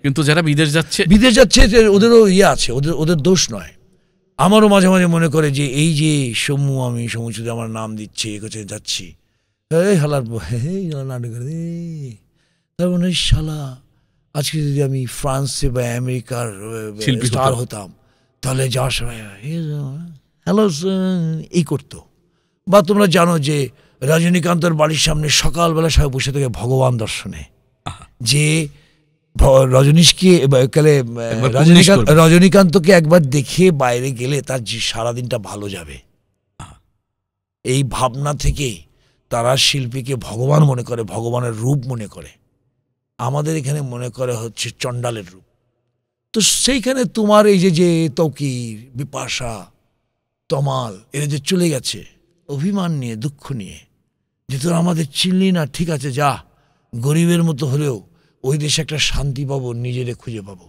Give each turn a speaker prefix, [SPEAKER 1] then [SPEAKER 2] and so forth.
[SPEAKER 1] কিন্তু যারা বিদেশ যাচ্ছে
[SPEAKER 2] ওদেরও ইয়ে আছে, ওদের দোষ নয়। আমারও মাঝে মাঝে মনে করে যে এই যে সমু শুধু আমার নাম দিচ্ছে এগোছে যাচ্ছি, এই হালার তার মানে শালা আজকে যদি আমি ফ্রান্সে বা আমেরিকার স্টার হতাম তাহলে যাওয়ার সময় হ্যালো এই করতো। বা তোমরা জানো যে রজনীকান্তর বাড়ির সামনে সকালবেলা সবাই বসে থাকে ভগবান দর্শনে, যে রজনীকান্তকে একবার দেখে বাইরে গেলে তার সারাদিনটা ভালো যাবে। এই ভাবনা থেকে তারা শিল্পীকে ভগবান মনে করে, ভগবানের রূপ মনে করে। আমাদের এখানে মনে করে হচ্ছে চণ্ডালের রূপ। তো সেইখানে তোমার এই যে তৌকির, বিপাশা, তমাল এরা যে চলে গেছে অভিমান নিয়ে, দুঃখ নিয়ে, যে তোরা আমাদের চিনলি না, ঠিক আছে যা, গরিবের মতো হলেও ওই দেশে একটা শান্তি পাবো, নিজেরে খুঁজে পাবো।